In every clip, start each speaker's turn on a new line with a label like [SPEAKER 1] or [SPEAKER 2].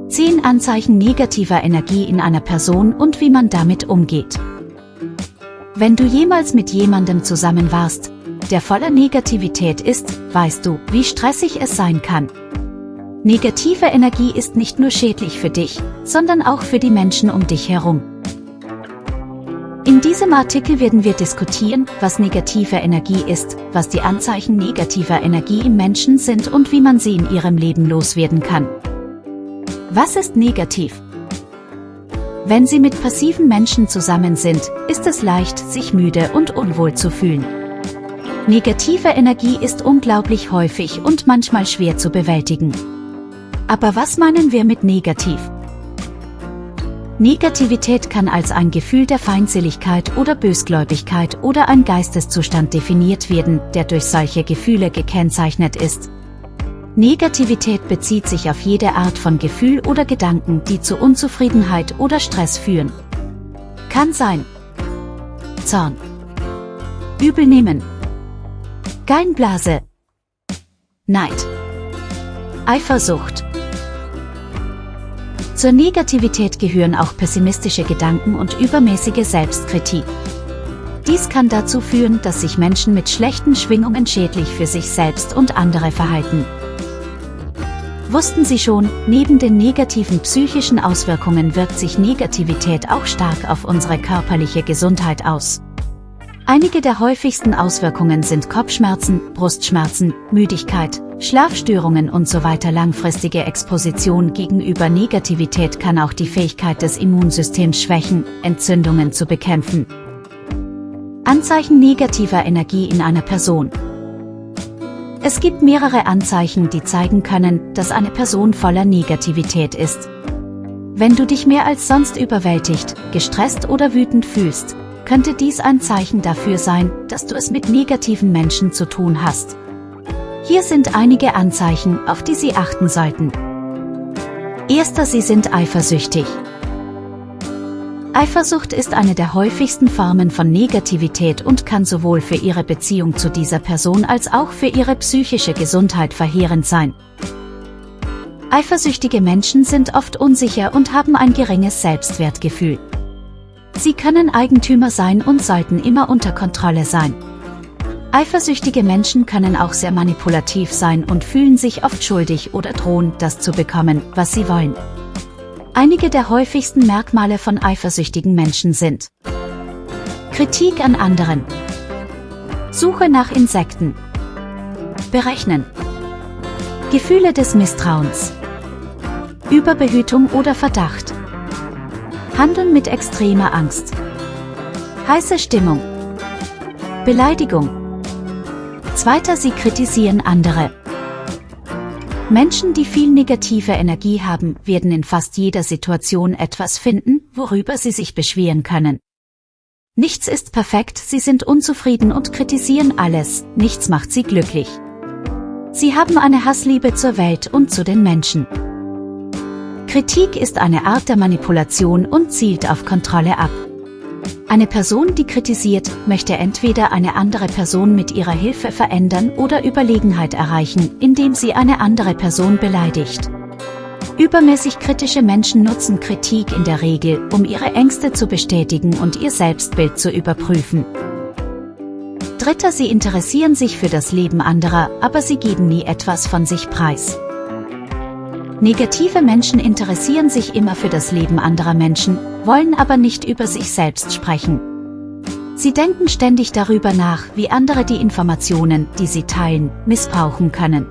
[SPEAKER 1] 10 Anzeichen negativer Energie in einer Person und wie man damit umgeht. Wenn du jemals mit jemandem zusammen warst, der voller Negativität ist, weißt du, wie stressig es sein kann. Negative Energie ist nicht nur schädlich für dich, sondern auch für die Menschen um dich herum. In diesem Artikel werden wir diskutieren, was negative Energie ist, was die Anzeichen negativer Energie im Menschen sind und wie man sie in ihrem Leben loswerden kann. Was ist negativ? Wenn Sie mit passiven Menschen zusammen sind, ist es leicht, sich müde und unwohl zu fühlen. Negative Energie ist unglaublich häufig und manchmal schwer zu bewältigen. Aber was meinen wir mit negativ? Negativität kann als ein Gefühl der Feindseligkeit oder Bösgläubigkeit oder ein Geisteszustand definiert werden, der durch solche Gefühle gekennzeichnet ist. Negativität bezieht sich auf jede Art von Gefühl oder Gedanken, die zu Unzufriedenheit oder Stress führen. Kann sein Zorn, Übelnehmen, Gallenblase, Neid, Eifersucht. Zur Negativität gehören auch pessimistische Gedanken und übermäßige Selbstkritik. Dies kann dazu führen, dass sich Menschen mit schlechten Schwingungen schädlich für sich selbst und andere verhalten. Wussten Sie schon, neben den negativen psychischen Auswirkungen wirkt sich Negativität auch stark auf unsere körperliche Gesundheit aus. Einige der häufigsten Auswirkungen sind Kopfschmerzen, Brustschmerzen, Müdigkeit, Schlafstörungen usw. Langfristige Exposition gegenüber Negativität kann auch die Fähigkeit des Immunsystems schwächen, Entzündungen zu bekämpfen. Anzeichen negativer Energie in einer Person. Es gibt mehrere Anzeichen, die zeigen können, dass eine Person voller Negativität ist. Wenn du dich mehr als sonst überwältigt, gestresst oder wütend fühlst, könnte dies ein Zeichen dafür sein, dass du es mit negativen Menschen zu tun hast. Hier sind einige Anzeichen, auf die Sie achten sollten. Erster: Sie sind eifersüchtig. Eifersucht ist eine der häufigsten Formen von Negativität und kann sowohl für Ihre Beziehung zu dieser Person als auch für Ihre psychische Gesundheit verheerend sein. Eifersüchtige Menschen sind oft unsicher und haben ein geringes Selbstwertgefühl. Sie können Eigentümer sein und sollten immer unter Kontrolle sein. Eifersüchtige Menschen können auch sehr manipulativ sein und fühlen sich oft schuldig oder drohen, das zu bekommen, was sie wollen. Einige der häufigsten Merkmale von eifersüchtigen Menschen sind: Kritik an anderen, Suche nach Insekten, Berechnen, Gefühle des Misstrauens, Überbehütung oder Verdacht, Handeln mit extremer Angst, heiße Stimmung, Beleidigung. Zweiter: Sie kritisieren andere. Menschen, die viel negative Energie haben, werden in fast jeder Situation etwas finden, worüber sie sich beschweren können. Nichts ist perfekt, sie sind unzufrieden und kritisieren alles, nichts macht sie glücklich. Sie haben eine Hassliebe zur Welt und zu den Menschen. Kritik ist eine Art der Manipulation und zielt auf Kontrolle ab. Eine Person, die kritisiert, möchte entweder eine andere Person mit ihrer Hilfe verändern oder Überlegenheit erreichen, indem sie eine andere Person beleidigt. Übermäßig kritische Menschen nutzen Kritik in der Regel, um ihre Ängste zu bestätigen und ihr Selbstbild zu überprüfen. Dritter: Sie interessieren sich für das Leben anderer, aber sie geben nie etwas von sich preis. Negative Menschen interessieren sich immer für das Leben anderer Menschen, wollen aber nicht über sich selbst sprechen. Sie denken ständig darüber nach, wie andere die Informationen, die sie teilen, missbrauchen können.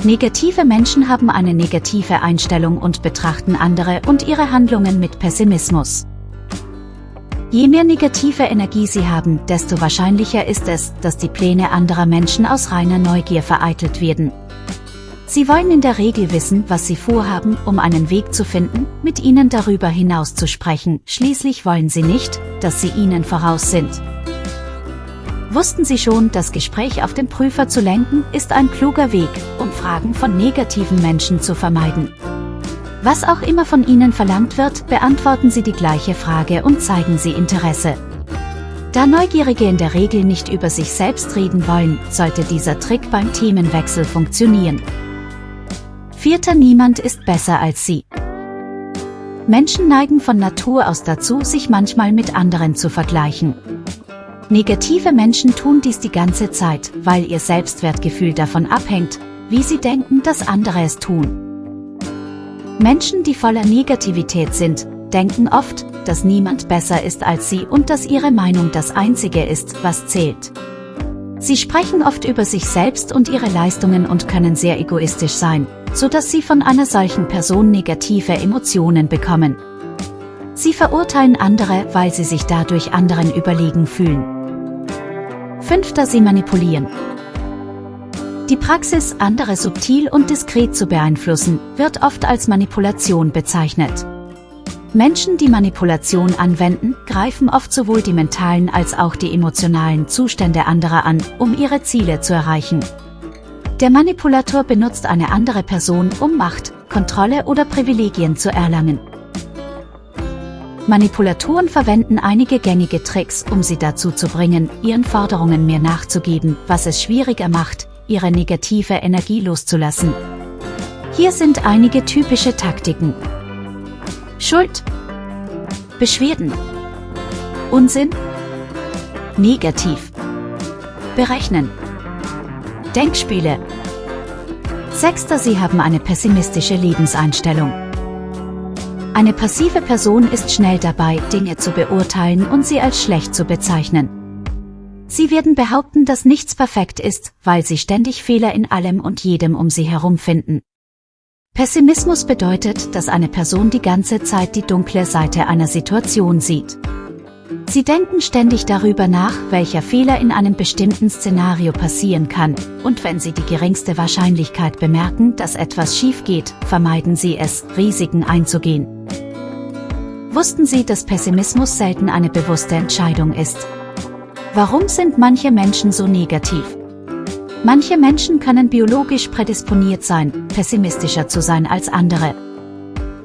[SPEAKER 1] Negative Menschen haben eine negative Einstellung und betrachten andere und ihre Handlungen mit Pessimismus. Je mehr negative Energie sie haben, desto wahrscheinlicher ist es, dass die Pläne anderer Menschen aus reiner Neugier vereitelt werden. Sie wollen in der Regel wissen, was sie vorhaben, um einen Weg zu finden, mit ihnen darüber hinaus zu sprechen. Schließlich wollen sie nicht, dass sie ihnen voraus sind. Wussten Sie schon, das Gespräch auf den Prüfer zu lenken, ist ein kluger Weg, um Fragen von negativen Menschen zu vermeiden. Was auch immer von Ihnen verlangt wird, beantworten Sie die gleiche Frage und zeigen Sie Interesse. Da Neugierige in der Regel nicht über sich selbst reden wollen, sollte dieser Trick beim Themenwechsel funktionieren. Vierter: Niemand ist besser als Sie. Menschen neigen von Natur aus dazu, sich manchmal mit anderen zu vergleichen. Negative Menschen tun dies die ganze Zeit, weil ihr Selbstwertgefühl davon abhängt, wie sie denken, dass andere es tun. Menschen, die voller Negativität sind, denken oft, dass niemand besser ist als sie und dass ihre Meinung das Einzige ist, was zählt. Sie sprechen oft über sich selbst und ihre Leistungen und können sehr egoistisch sein, so dass sie von einer solchen Person negative Emotionen bekommen. Sie verurteilen andere, weil sie sich dadurch anderen überlegen fühlen. 5. Sie manipulieren. Die Praxis, andere subtil und diskret zu beeinflussen, wird oft als Manipulation bezeichnet. Menschen, die Manipulation anwenden, greifen oft sowohl die mentalen als auch die emotionalen Zustände anderer an, um ihre Ziele zu erreichen. Der Manipulator benutzt eine andere Person, um Macht, Kontrolle oder Privilegien zu erlangen. Manipulatoren verwenden einige gängige Tricks, um sie dazu zu bringen, ihren Forderungen mehr nachzugeben, was es schwieriger macht, ihre negative Energie loszulassen. Hier sind einige typische Taktiken. Schuld, Beschwerden, Unsinn, negativ, berechnen, Denkspiele. 6. Sie haben eine pessimistische Lebenseinstellung. Eine passive Person ist schnell dabei, Dinge zu beurteilen und sie als schlecht zu bezeichnen. Sie werden behaupten, dass nichts perfekt ist, weil sie ständig Fehler in allem und jedem um sie herum finden. Pessimismus bedeutet, dass eine Person die ganze Zeit die dunkle Seite einer Situation sieht. Sie denken ständig darüber nach, welcher Fehler in einem bestimmten Szenario passieren kann, und wenn sie die geringste Wahrscheinlichkeit bemerken, dass etwas schief geht, vermeiden sie es, Risiken einzugehen. Wussten Sie, dass Pessimismus selten eine bewusste Entscheidung ist? Warum sind manche Menschen so negativ? Manche Menschen können biologisch prädisponiert sein, pessimistischer zu sein als andere.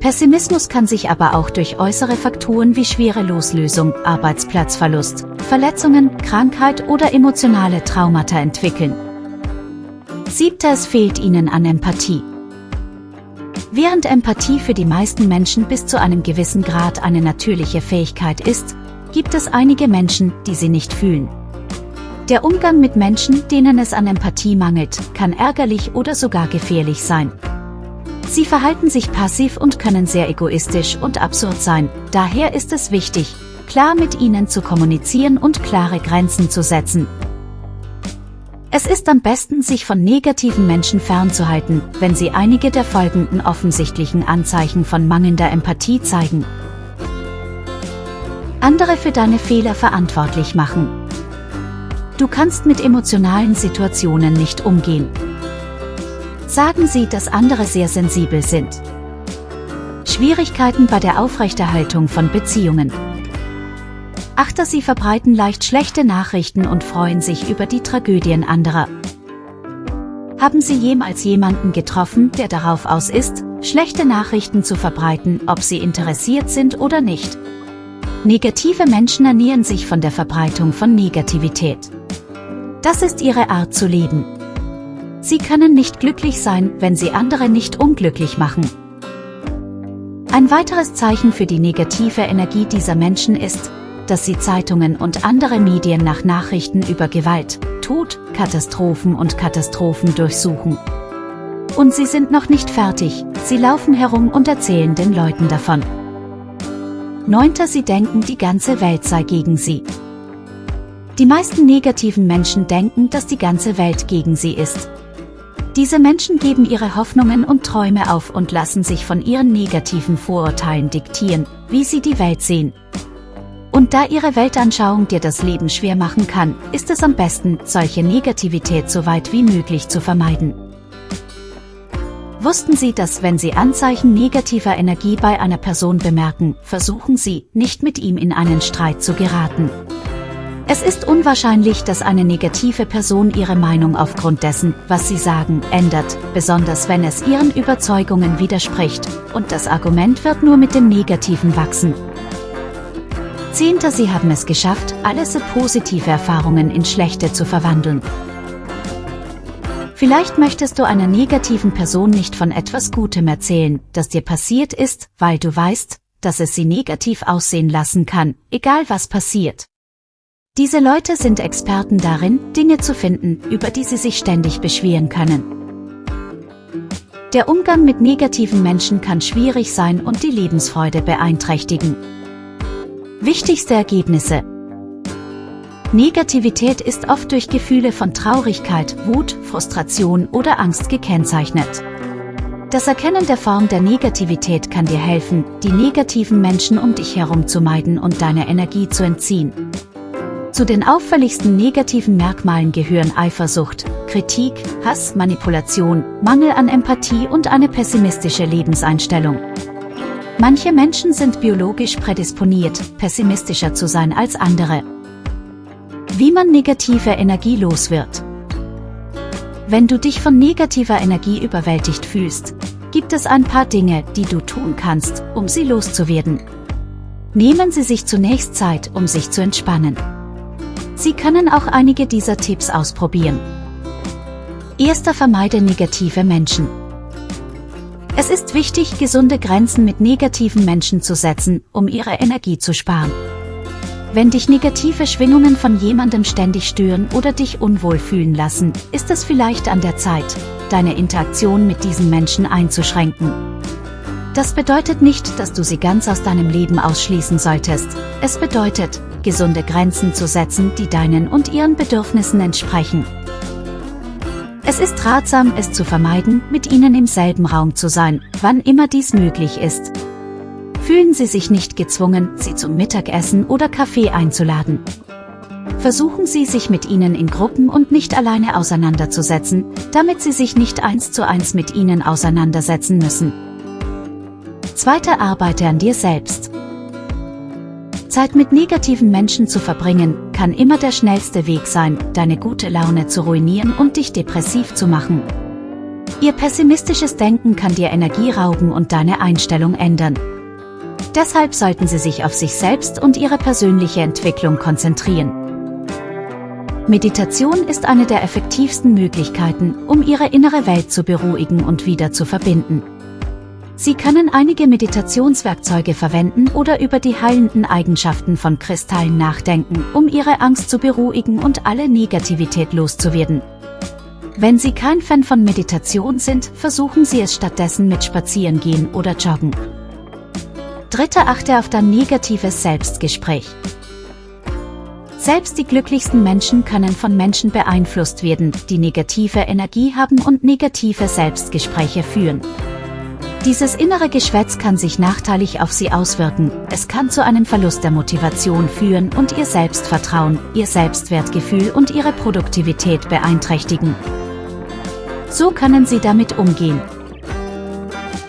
[SPEAKER 1] Pessimismus kann sich aber auch durch äußere Faktoren wie schwere Loslösung, Arbeitsplatzverlust, Verletzungen, Krankheit oder emotionale Traumata entwickeln. 7. Es fehlt ihnen an Empathie. Während Empathie für die meisten Menschen bis zu einem gewissen Grad eine natürliche Fähigkeit ist, gibt es einige Menschen, die sie nicht fühlen. Der Umgang mit Menschen, denen es an Empathie mangelt, kann ärgerlich oder sogar gefährlich sein. Sie verhalten sich passiv und können sehr egoistisch und absurd sein, daher ist es wichtig, klar mit ihnen zu kommunizieren und klare Grenzen zu setzen. Es ist am besten, sich von negativen Menschen fernzuhalten, wenn sie einige der folgenden offensichtlichen Anzeichen von mangelnder Empathie zeigen. Andere für deine Fehler verantwortlich machen. Du kannst mit emotionalen Situationen nicht umgehen. Sagen Sie, dass andere sehr sensibel sind. Schwierigkeiten bei der Aufrechterhaltung von Beziehungen. 8. Sie verbreiten leicht schlechte Nachrichten und freuen sich über die Tragödien anderer. Haben Sie jemals jemanden getroffen, der darauf aus ist, schlechte Nachrichten zu verbreiten, ob sie interessiert sind oder nicht? Negative Menschen ernähren sich von der Verbreitung von Negativität. Das ist ihre Art zu leben. Sie können nicht glücklich sein, wenn sie andere nicht unglücklich machen. Ein weiteres Zeichen für die negative Energie dieser Menschen ist, dass sie Zeitungen und andere Medien nach Nachrichten über Gewalt, Tod, Katastrophen und Katastrophen durchsuchen. Und sie sind noch nicht fertig, sie laufen herum und erzählen den Leuten davon. 9. Sie denken, die ganze Welt sei gegen sie. Die meisten negativen Menschen denken, dass die ganze Welt gegen sie ist. Diese Menschen geben ihre Hoffnungen und Träume auf und lassen sich von ihren negativen Vorurteilen diktieren, wie sie die Welt sehen. Und da ihre Weltanschauung dir das Leben schwer machen kann, ist es am besten, solche Negativität so weit wie möglich zu vermeiden. Wussten Sie, dass wenn Sie Anzeichen negativer Energie bei einer Person bemerken, versuchen Sie, nicht mit ihm in einen Streit zu geraten. Es ist unwahrscheinlich, dass eine negative Person ihre Meinung aufgrund dessen, was sie sagen, ändert, besonders wenn es ihren Überzeugungen widerspricht, und das Argument wird nur mit dem Negativen wachsen. 10. Sie haben es geschafft, alle so positive Erfahrungen in schlechte zu verwandeln. Vielleicht möchtest du einer negativen Person nicht von etwas Gutem erzählen, das dir passiert ist, weil du weißt, dass es sie negativ aussehen lassen kann, egal was passiert. Diese Leute sind Experten darin, Dinge zu finden, über die sie sich ständig beschweren können. Der Umgang mit negativen Menschen kann schwierig sein und die Lebensfreude beeinträchtigen. Wichtigste Ergebnisse: Negativität ist oft durch Gefühle von Traurigkeit, Wut, Frustration oder Angst gekennzeichnet. Das Erkennen der Form der Negativität kann dir helfen, die negativen Menschen um dich herum zu meiden und deine Energie zu entziehen. Zu den auffälligsten negativen Merkmalen gehören Eifersucht, Kritik, Hass, Manipulation, Mangel an Empathie und eine pessimistische Lebenseinstellung. Manche Menschen sind biologisch prädisponiert, pessimistischer zu sein als andere. Wie man negative Energie los wird. Wenn du dich von negativer Energie überwältigt fühlst, gibt es ein paar Dinge, die du tun kannst, um sie loszuwerden. Nehmen Sie sich zunächst Zeit, um sich zu entspannen. Sie können auch einige dieser Tipps ausprobieren. Erster: Vermeide negative Menschen. Es ist wichtig, gesunde Grenzen mit negativen Menschen zu setzen, um ihre Energie zu sparen. Wenn dich negative Schwingungen von jemandem ständig stören oder dich unwohl fühlen lassen, ist es vielleicht an der Zeit, deine Interaktion mit diesen Menschen einzuschränken. Das bedeutet nicht, dass du sie ganz aus deinem Leben ausschließen solltest. Es bedeutet, gesunde Grenzen zu setzen, die deinen und ihren Bedürfnissen entsprechen. Es ist ratsam, es zu vermeiden, mit ihnen im selben Raum zu sein, wann immer dies möglich ist. Fühlen Sie sich nicht gezwungen, sie zum Mittagessen oder Kaffee einzuladen. Versuchen Sie, sich mit ihnen in Gruppen und nicht alleine auseinanderzusetzen, damit Sie sich nicht 1:1 mit ihnen auseinandersetzen müssen. Zweiter: Arbeite an dir selbst. Zeit mit negativen Menschen zu verbringen, kann immer der schnellste Weg sein, deine gute Laune zu ruinieren und dich depressiv zu machen. Ihr pessimistisches Denken kann dir Energie rauben und deine Einstellung ändern. Deshalb sollten Sie sich auf sich selbst und Ihre persönliche Entwicklung konzentrieren. Meditation ist eine der effektivsten Möglichkeiten, um Ihre innere Welt zu beruhigen und wieder zu verbinden. Sie können einige Meditationswerkzeuge verwenden oder über die heilenden Eigenschaften von Kristallen nachdenken, um Ihre Angst zu beruhigen und alle Negativität loszuwerden. Wenn Sie kein Fan von Meditation sind, versuchen Sie es stattdessen mit Spazierengehen oder Joggen. Dritter: Achte auf dein negatives Selbstgespräch. Selbst die glücklichsten Menschen können von Menschen beeinflusst werden, die negative Energie haben und negative Selbstgespräche führen. Dieses innere Geschwätz kann sich nachteilig auf sie auswirken, es kann zu einem Verlust der Motivation führen und ihr Selbstvertrauen, ihr Selbstwertgefühl und ihre Produktivität beeinträchtigen. So können Sie damit umgehen.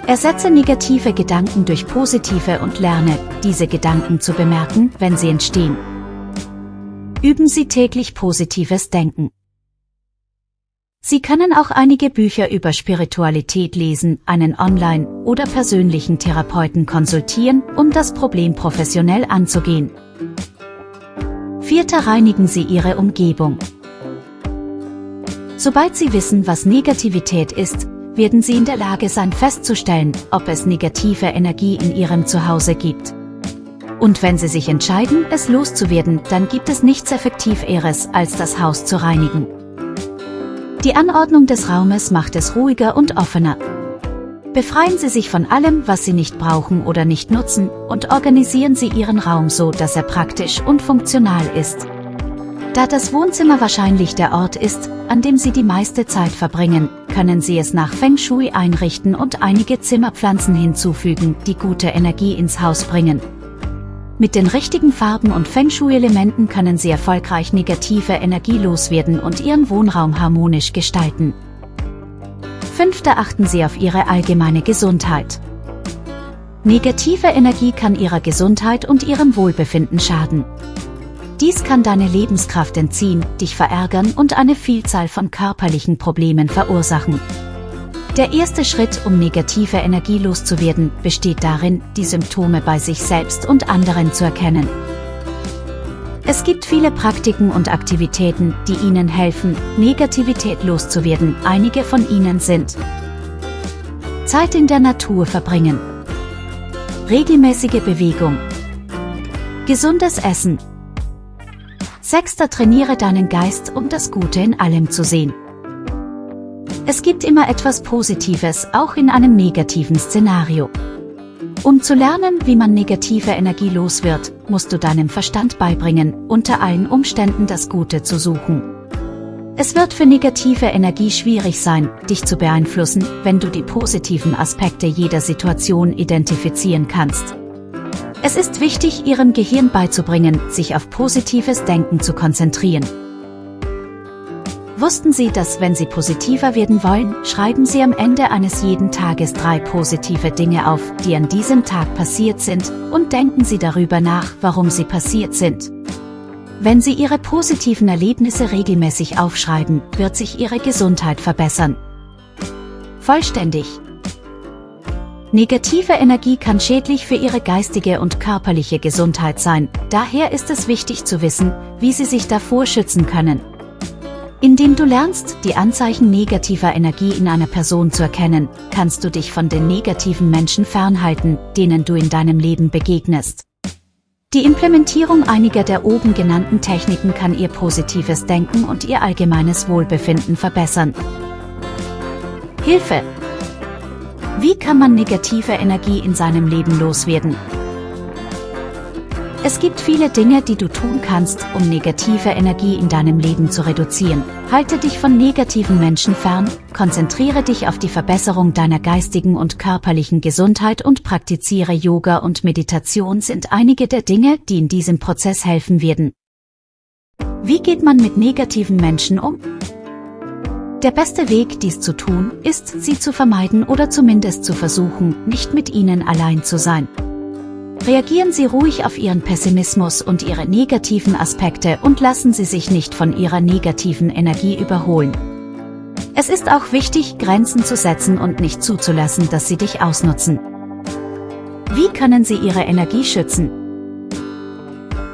[SPEAKER 1] Ersetze negative Gedanken durch positive und lerne, diese Gedanken zu bemerken, wenn sie entstehen. Üben Sie täglich positives Denken. Sie können auch einige Bücher über Spiritualität lesen, einen Online- oder persönlichen Therapeuten konsultieren, um das Problem professionell anzugehen. Vierter: Reinigen Sie Ihre Umgebung. Sobald Sie wissen, was Negativität ist, werden Sie in der Lage sein festzustellen, ob es negative Energie in Ihrem Zuhause gibt. Und wenn Sie sich entscheiden, es loszuwerden, dann gibt es nichts Effektiveres, als das Haus zu reinigen. Die Anordnung des Raumes macht es ruhiger und offener. Befreien Sie sich von allem, was Sie nicht brauchen oder nicht nutzen, und organisieren Sie Ihren Raum so, dass er praktisch und funktional ist. Da das Wohnzimmer wahrscheinlich der Ort ist, an dem Sie die meiste Zeit verbringen, können Sie es nach Feng Shui einrichten und einige Zimmerpflanzen hinzufügen, die gute Energie ins Haus bringen. Mit den richtigen Farben und Feng Shui-Elementen können Sie erfolgreich negative Energie loswerden und Ihren Wohnraum harmonisch gestalten. Fünfter: Achten Sie auf Ihre allgemeine Gesundheit. Negative Energie kann Ihrer Gesundheit und Ihrem Wohlbefinden schaden. Dies kann deine Lebenskraft entziehen, dich verärgern und eine Vielzahl von körperlichen Problemen verursachen. Der erste Schritt, um negative Energie loszuwerden, besteht darin, die Symptome bei sich selbst und anderen zu erkennen. Es gibt viele Praktiken und Aktivitäten, die Ihnen helfen, Negativität loszuwerden. Einige von ihnen sind: Zeit in der Natur verbringen. Regelmäßige Bewegung. Gesundes Essen. 6. Trainiere deinen Geist, um das Gute in allem zu sehen. Es gibt immer etwas Positives, auch in einem negativen Szenario. Um zu lernen, wie man negative Energie los wird, musst du deinem Verstand beibringen, unter allen Umständen das Gute zu suchen. Es wird für negative Energie schwierig sein, dich zu beeinflussen, wenn du die positiven Aspekte jeder Situation identifizieren kannst. Es ist wichtig, ihrem Gehirn beizubringen, sich auf positives Denken zu konzentrieren. Wussten Sie, dass wenn Sie positiver werden wollen, schreiben Sie am Ende eines jeden Tages 3 positive Dinge auf, die an diesem Tag passiert sind, und denken Sie darüber nach, warum sie passiert sind. Wenn Sie Ihre positiven Erlebnisse regelmäßig aufschreiben, wird sich Ihre Gesundheit verbessern. Vollständig. Negative Energie kann schädlich für Ihre geistige und körperliche Gesundheit sein, daher ist es wichtig zu wissen, wie Sie sich davor schützen können. Indem du lernst, die Anzeichen negativer Energie in einer Person zu erkennen, kannst du dich von den negativen Menschen fernhalten, denen du in deinem Leben begegnest. Die Implementierung einiger der oben genannten Techniken kann Ihr positives Denken und Ihr allgemeines Wohlbefinden verbessern. Hilfe! Wie kann man negative Energie in seinem Leben loswerden? Es gibt viele Dinge, die du tun kannst, um negative Energie in deinem Leben zu reduzieren. Halte dich von negativen Menschen fern, konzentriere dich auf die Verbesserung deiner geistigen und körperlichen Gesundheit und praktiziere Yoga und Meditation sind einige der Dinge, die in diesem Prozess helfen werden. Wie geht man mit negativen Menschen um? Der beste Weg, dies zu tun, ist, sie zu vermeiden oder zumindest zu versuchen, nicht mit ihnen allein zu sein. Reagieren Sie ruhig auf Ihren Pessimismus und Ihre negativen Aspekte und lassen Sie sich nicht von Ihrer negativen Energie überholen. Es ist auch wichtig, Grenzen zu setzen und nicht zuzulassen, dass sie dich ausnutzen. Wie können Sie Ihre Energie schützen?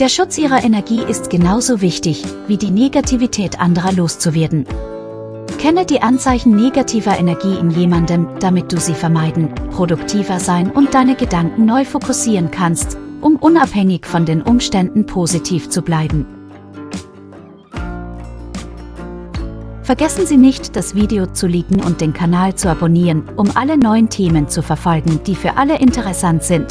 [SPEAKER 1] Der Schutz Ihrer Energie ist genauso wichtig, wie die Negativität anderer loszuwerden. Kenne die Anzeichen negativer Energie in jemandem, damit du sie vermeiden, produktiver sein und deine Gedanken neu fokussieren kannst, um unabhängig von den Umständen positiv zu bleiben. Vergessen Sie nicht, das Video zu liken und den Kanal zu abonnieren, um alle neuen Themen zu verfolgen, die für alle interessant sind.